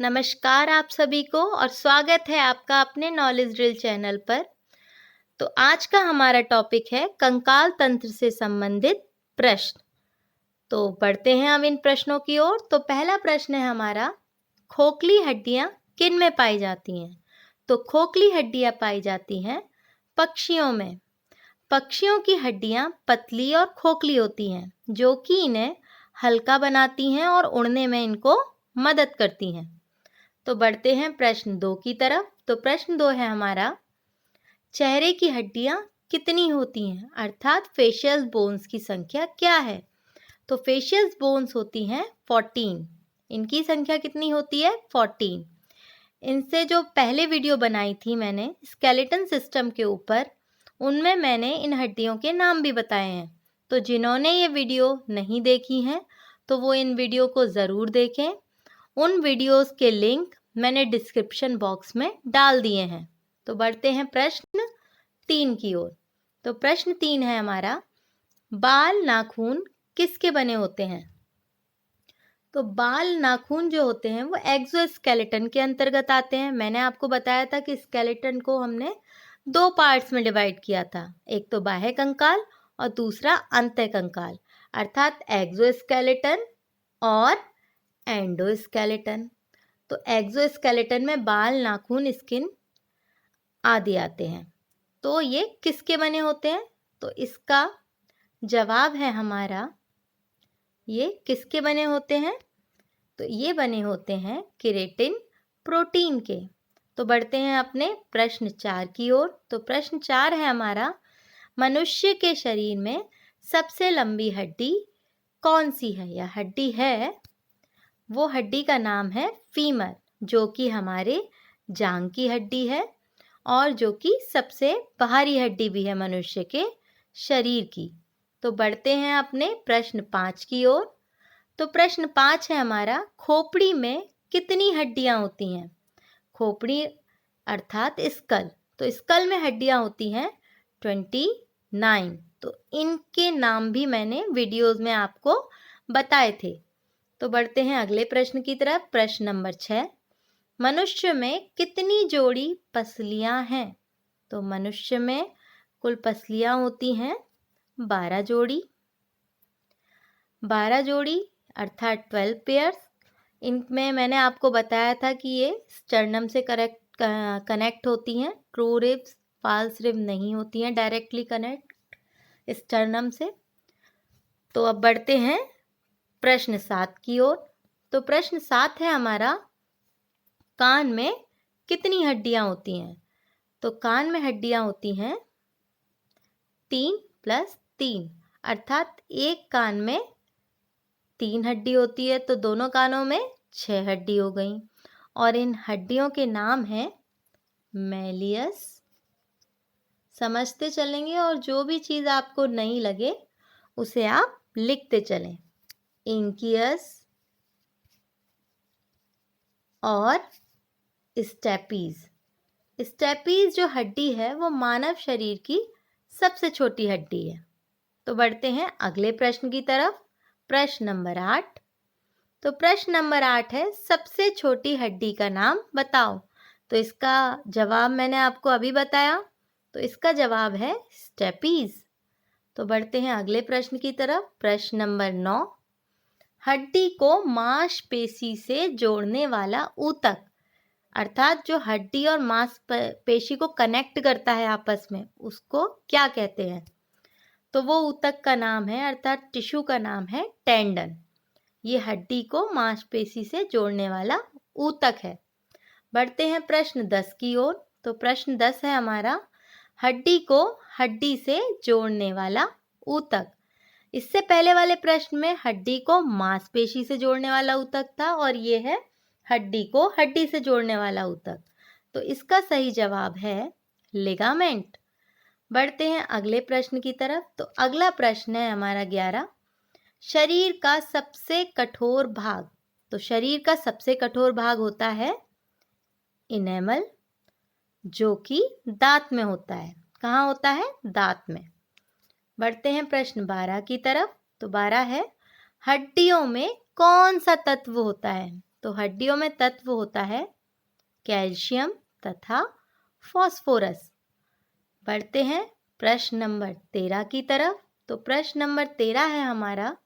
नमस्कार आप सभी को और स्वागत है आपका अपने नॉलेज ड्रिल चैनल पर। तो आज का हमारा टॉपिक है कंकाल तंत्र से संबंधित प्रश्न। तो बढ़ते हैं हम इन प्रश्नों की ओर। तो पहला प्रश्न है हमारा, खोखली हड्डियां किन में पाई जाती हैं? तो खोखली हड्डियां पाई जाती हैं पक्षियों में। पक्षियों की हड्डियां पतली और खोखली होती हैं, जो कि इन्हें हल्का बनाती हैं और उड़ने में इनको मदद करती हैं। तो बढ़ते हैं प्रश्न 2 की तरफ। तो प्रश्न 2 है हमारा, चेहरे की हड्डियां कितनी होती हैं, अर्थात फेशियल बोन्स की संख्या क्या है? तो फेशियल बोन्स होती हैं 14। इनकी संख्या कितनी होती है? 14। इनसे जो पहले वीडियो बनाई थी मैंने स्केलेटन सिस्टम के ऊपर, उनमें मैंने इन हड्डियों के नाम भी बताए हैं। तो जिन्होंने ये वीडियो नहीं देखी हैं तो वो इन वीडियो को ज़रूर देखें। उन वीडियोस के लिंक मैंने डिस्क्रिप्शन बॉक्स में डाल दिए हैं। तो बढ़ते हैं प्रश्न 3 की ओर। तो प्रश्न 3 है हमारा, बाल नाखून किसके बने होते हैं? तो बाल नाखून जो होते हैं वो एक्सोस्केलेटन के अंतर्गत आते हैं। मैंने आपको बताया था कि स्केलेटन को हमने 2 पार्ट्स में डिवाइड किया था, एक तो बाह्य कंकाल और दूसरा अंतः कंकाल, अर्थात एक्सोस्केलेटन और एंडोस्केलेटन। तो एक्सोस्केलेटन में बाल, नाखून, स्किन आदि आते हैं। तो ये किसके बने होते हैं? तो इसका जवाब है हमारा, ये किसके बने होते हैं? तो ये बने होते हैं केराटिन प्रोटीन के। तो बढ़ते हैं अपने प्रश्न 4 की ओर। तो प्रश्न 4 है हमारा, मनुष्य के शरीर में सबसे लंबी हड्डी कौन सी है या हड्डी है? वो हड्डी का नाम है फीमर, जो कि हमारे जांघ की हड्डी है और जो कि सबसे बाहरी हड्डी भी है मनुष्य के शरीर की। तो बढ़ते हैं अपने प्रश्न 5 की ओर। तो प्रश्न 5 है हमारा, खोपड़ी में कितनी हड्डियां होती हैं? खोपड़ी अर्थात स्कल। तो स्कल में हड्डियां होती हैं 29। तो इनके नाम भी मैंने वीडियोस में आपको बताए थे। तो बढ़ते हैं अगले प्रश्न की तरफ। प्रश्न नंबर 6, मनुष्य में कितनी जोड़ी पसलियां हैं? तो मनुष्य में कुल पसलियां होती हैं 12 जोड़ी। 12 जोड़ी अर्थात 12 पेयर्स। इनमें मैंने आपको बताया था कि ये स्टर्नम से कनेक्ट होती हैं। ट्रू रिब्स, फॉल्स रिब नहीं होती हैं डायरेक्टली कनेक्ट स्टर्नम से। तो अब बढ़ते हैं प्रश्न 7 की ओर। तो प्रश्न 7 है हमारा, कान में कितनी हड्डियां होती हैं? तो कान में हड्डियां होती हैं 3 + 3, अर्थात एक कान में 3 हड्डी होती है तो दोनों कानों में 6 हड्डी हो गई। और इन हड्डियों के नाम हैं मैलियस। समझते चलेंगे और जो भी चीज़ आपको नहीं लगे उसे आप लिखते चलें। इंकियस और स्टेपीज। स्टेपीज जो हड्डी है वो मानव शरीर की सबसे छोटी हड्डी है। तो बढ़ते हैं अगले प्रश्न की तरफ। प्रश्न नंबर 8। तो प्रश्न नंबर 8 है, सबसे छोटी हड्डी का नाम बताओ। तो इसका जवाब मैंने आपको अभी बताया, तो इसका जवाब है स्टेपीज। तो बढ़ते हैं अगले प्रश्न की तरफ। प्रश्न नंबर 9, हड्डी को मांसपेशी से जोड़ने वाला ऊतक, अर्थात जो हड्डी और मांसपेशी को कनेक्ट करता है आपस में, उसको क्या कहते हैं? तो वो ऊतक का नाम है, अर्थात टिश्यू का नाम है टेंडन। ये हड्डी को मांसपेशी से जोड़ने वाला ऊतक है। बढ़ते हैं प्रश्न 10 की ओर। तो प्रश्न 10 है हमारा, हड्डी को हड्डी से जोड़ने वाला ऊतक। इससे पहले वाले प्रश्न में हड्डी को मांसपेशी से जोड़ने वाला ऊतक था और ये है हड्डी को हड्डी से जोड़ने वाला ऊतक। तो इसका सही जवाब है लिगामेंट। बढ़ते हैं अगले प्रश्न की तरफ। तो अगला प्रश्न है हमारा 11, शरीर का सबसे कठोर भाग। तो शरीर का सबसे कठोर भाग होता है इनेमल, जो कि दांत में होता है। कहाँ होता है? दांत में। बढ़ते हैं प्रश्न 12 की तरफ। तो 12 है, हड्डियों में कौन सा तत्व होता है? तो हड्डियों में तत्व होता है कैल्शियम तथा फास्फोरस। बढ़ते हैं प्रश्न नंबर 13 की तरफ। तो प्रश्न नंबर 13 है हमारा,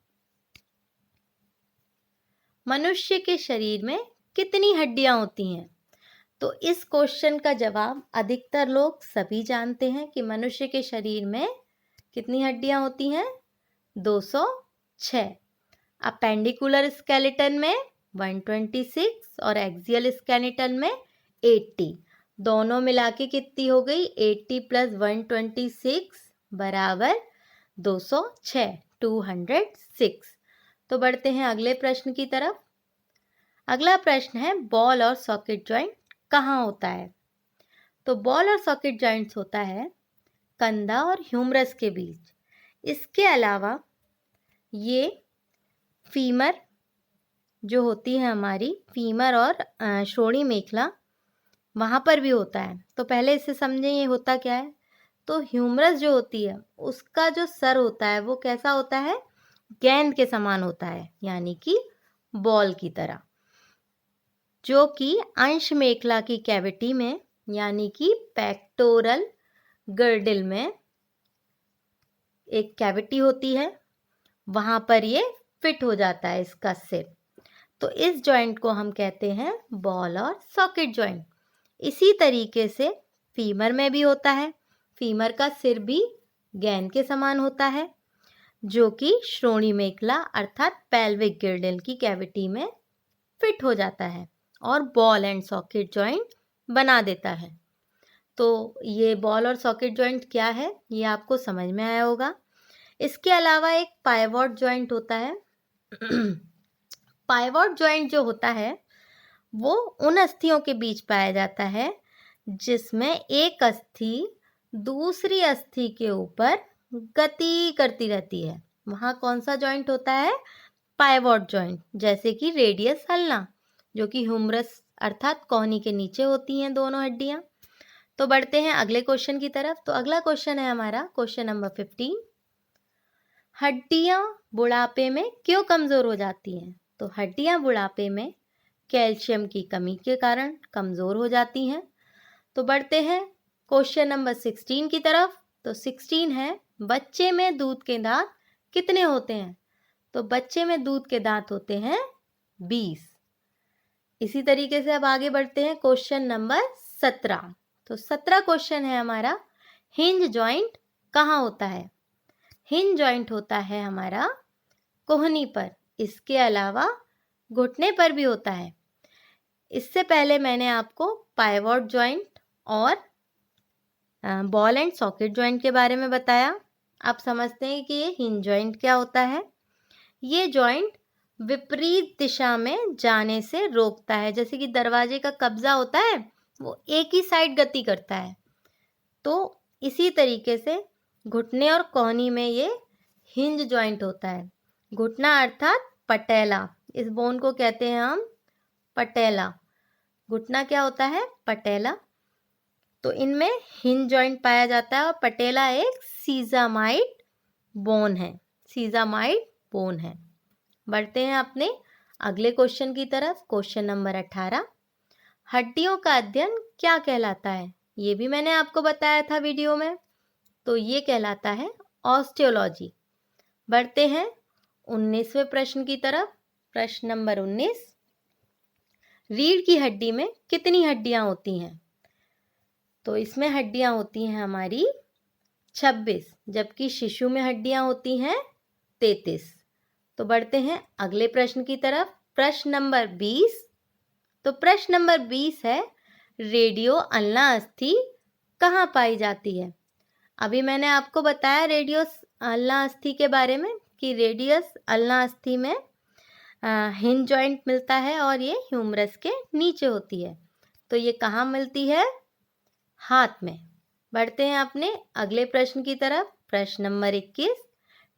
मनुष्य के शरीर में कितनी हड्डियां होती हैं? तो इस क्वेश्चन का जवाब अधिकतर लोग सभी जानते हैं कि मनुष्य के शरीर में कितनी हड्डियां होती हैं? 206। अपेंडिकुलर स्केलेटन में 126 और एक्सियल स्केलेटन में 80। दोनों मिला के कितनी हो गई? 80 प्लस 126 बराबर 206, 206। तो बढ़ते हैं अगले प्रश्न की तरफ। अगला प्रश्न है, बॉल और सॉकेट जॉइंट कहाँ होता है? तो बॉल और सॉकेट जॉइंट्स होता है कंधा और ह्यूमरस के बीच। इसके अलावा ये फीमर जो होती है हमारी, फीमर और श्रोणि मेखला, वहाँ पर भी होता है। तो पहले इसे समझें ये होता क्या है। तो ह्यूमरस जो होती है उसका जो सर होता है वो कैसा होता है? गेंद के समान होता है, यानी कि बॉल की तरह, जो कि अंश मेखला की कैविटी में यानी कि पेक्टोरल गर्डल में एक कैविटी होती है, वहां पर ये फिट हो जाता है इसका सिर। तो इस जॉइंट को हम कहते हैं बॉल और सॉकेट जॉइंट। इसी तरीके से फीमर में भी होता है। फीमर का सिर भी गेंद के समान होता है, जो कि श्रोणि मेखला अर्थात पेल्विक गिर्डल की कैविटी में फिट हो जाता है और बॉल एंड सॉकेट जॉइंट बना देता है। तो ये बॉल और सॉकेट जॉइंट क्या है ये आपको समझ में आया होगा। इसके अलावा एक पाइवोट जॉइंट होता है। पाइवोट जॉइंट जो होता है वो उन अस्थियों के बीच पाया जाता है जिसमें एक अस्थि दूसरी अस्थि के ऊपर गति करती रहती है। वहाँ कौन सा जॉइंट होता है? Pivot joint. जैसे कि रेडियस अल्ना, जो कि ह्यूमरस अर्थात कोहनी के नीचे होती हैं दोनों हड्डियां। तो बढ़ते हैं अगले क्वेश्चन की तरफ। तो अगला क्वेश्चन है हमारा क्वेश्चन नंबर 15, हड्डियां बुढ़ापे में क्यों कमजोर हो जाती हैं? तो हड्डियां बुढ़ापे में कैल्शियम की कमी के कारण कमजोर हो जाती हैं। तो बढ़ते हैं क्वेश्चन नंबर 16 की तरफ। तो 16 है, बच्चे में दूध के दांत कितने होते हैं? तो बच्चे में दूध के दांत होते हैं 20। इसी तरीके से अब आगे बढ़ते हैं क्वेश्चन नंबर 17। तो 17 क्वेश्चन है हमारा, हिंज जॉइंट कहाँ होता है? हिंज जॉइंट होता है हमारा कोहनी पर। इसके अलावा घुटने पर भी होता है। इससे पहले मैंने आपको पाइवोट जॉइंट और बॉल एंड सॉकेट जॉइंट के बारे में बताया। आप समझते हैं कि ये हिंज जॉइंट क्या होता है। ये जॉइंट विपरीत दिशा में जाने से रोकता है। जैसे कि दरवाजे का कब्जा होता है, वो एक ही साइड गति करता है। तो इसी तरीके से घुटने और कोहनी में ये हिंज जॉइंट होता है। घुटना अर्थात पटेला, इस बोन को कहते हैं हम पटेला। घुटना क्या होता है? पटेला। तो इनमें हिंज जॉइंट पाया जाता है और पटेला एक सीजामाइड बोन है। सीजामाइड बोन है। बढ़ते हैं अपने अगले क्वेश्चन की तरफ। क्वेश्चन नंबर 18, हड्डियों का अध्ययन क्या कहलाता है? ये भी मैंने आपको बताया था वीडियो में। तो ये कहलाता है ऑस्टियोलॉजी। बढ़ते हैं 19वें प्रश्न की तरफ। प्रश्न नंबर 19, रीढ़ की हड्डी में कितनी हड्डियां होती हैं? तो इसमें हड्डियां होती हैं हमारी 26, जबकि शिशु में हड्डियां होती हैं 33। तो बढ़ते हैं अगले प्रश्न की तरफ। प्रश्न नंबर 20। तो प्रश्न नंबर 20 है, रेडियो अल्ना अस्थि कहाँ पाई जाती है? अभी मैंने आपको बताया रेडियस अल्ना अस्थि के बारे में कि रेडियस अल्ना अस्थि में हिंज जॉइंट मिलता है और ये ह्यूमरस के नीचे होती है। तो ये कहाँ मिलती है? हाथ में। बढ़ते हैं अपने अगले प्रश्न की तरफ। प्रश्न नंबर 21,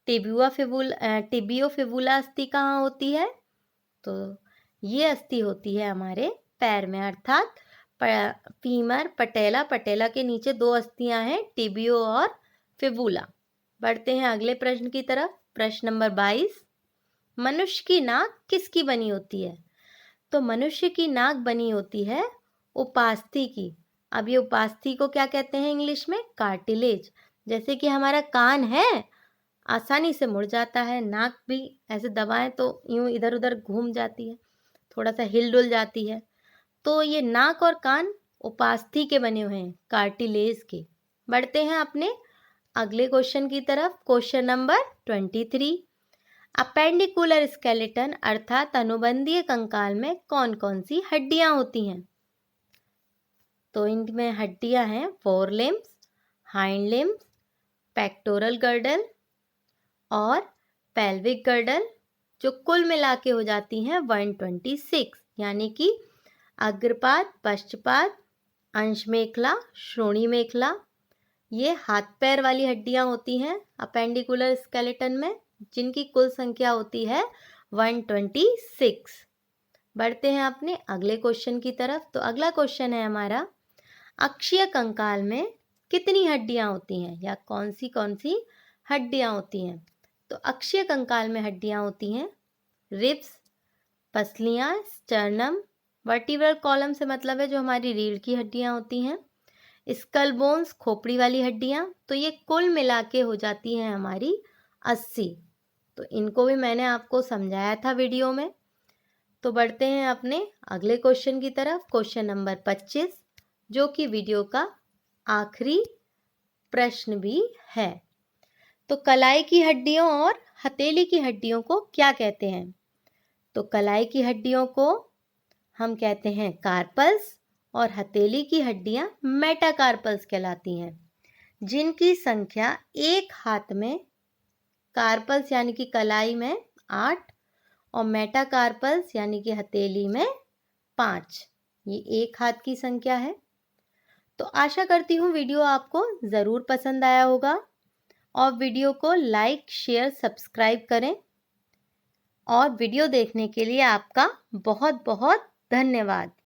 टिबियो फिबुला अस्थि कहाँ होती है? तो ये अस्थि होती है हमारे पैर में, अर्थात फीमर पटेला। पटेला के नीचे दो अस्थियां हैं, टिबियो और फिबुला। बढ़ते हैं अगले प्रश्न की तरफ। प्रश्न नंबर 22, मनुष्य की नाक किसकी बनी होती है? तो मनुष्य की नाक बनी होती है उपास्थि की। अब ये उपास्थि को क्या कहते हैं इंग्लिश में? कार्टिलेज। जैसे कि हमारा कान है, आसानी से मुड़ जाता है, नाक भी ऐसे दबाएं तो यूं इधर उधर घूम जाती है, थोड़ा सा हिल डुल जाती है। तो ये नाक और कान उपास्थि के बने हुए हैं, कार्टिलेज के। बढ़ते हैं अपने अगले क्वेश्चन की तरफ। Question number 23। अपेंडिकुलर स्केलेटन अर्थात अनुबंधीय कंकाल में कौन कौन सी हड्डियां होती हैं? तो इनमें हड्डियां हैं four limbs, hind limbs, pectoral girdle और पेल्विक गर्डल, जो कुल मिला के हो जाती हैं 126, यानी कि अग्रपाद, पश्चपाद, अंश मेखला, श्रोणि मेखला। ये हाथ पैर वाली हड्डियां होती हैं अपेंडिकुलर स्केलेटन में, जिनकी कुल संख्या होती है 126। बढ़ते हैं अपने अगले क्वेश्चन की तरफ। तो अगला क्वेश्चन है हमारा, अक्षीय कंकाल में कितनी हड्डियां होती हैं, या कौन सी हड्डियां होती हैं? तो अक्षीय कंकाल में हड्डियां होती हैं रिब्स, पसलियां, स्टर्नम, वर्टिब्रल कॉलम से मतलब है जो हमारी रीढ़ की हड्डियां होती हैं, स्कल बोन्स, खोपड़ी वाली हड्डियां। तो ये कुल मिला के हो जाती हैं हमारी 80। तो इनको भी मैंने आपको समझाया था वीडियो में। तो बढ़ते हैं अपने अगले क्वेश्चन की तरफ। क्वेश्चन नंबर 25, जो कि वीडियो का आखिरी प्रश्न भी है। तो कलाई की हड्डियों और हथेली की हड्डियों को क्या कहते हैं? तो कलाई की हड्डियों को हम कहते हैं कार्पल्स और हथेली की हड्डियां मेटाकार्पल्स कहलाती हैं, जिनकी संख्या एक हाथ में कार्पल्स यानी कि कलाई में 8 और मेटाकार्पल्स यानी कि हथेली में 5, ये एक हाथ की संख्या है। तो आशा करती हूँ वीडियो आपको ज़रूर पसंद आया होगा, और वीडियो को लाइक, शेयर, सब्सक्राइब करें। और वीडियो देखने के लिए आपका बहुत बहुत धन्यवाद।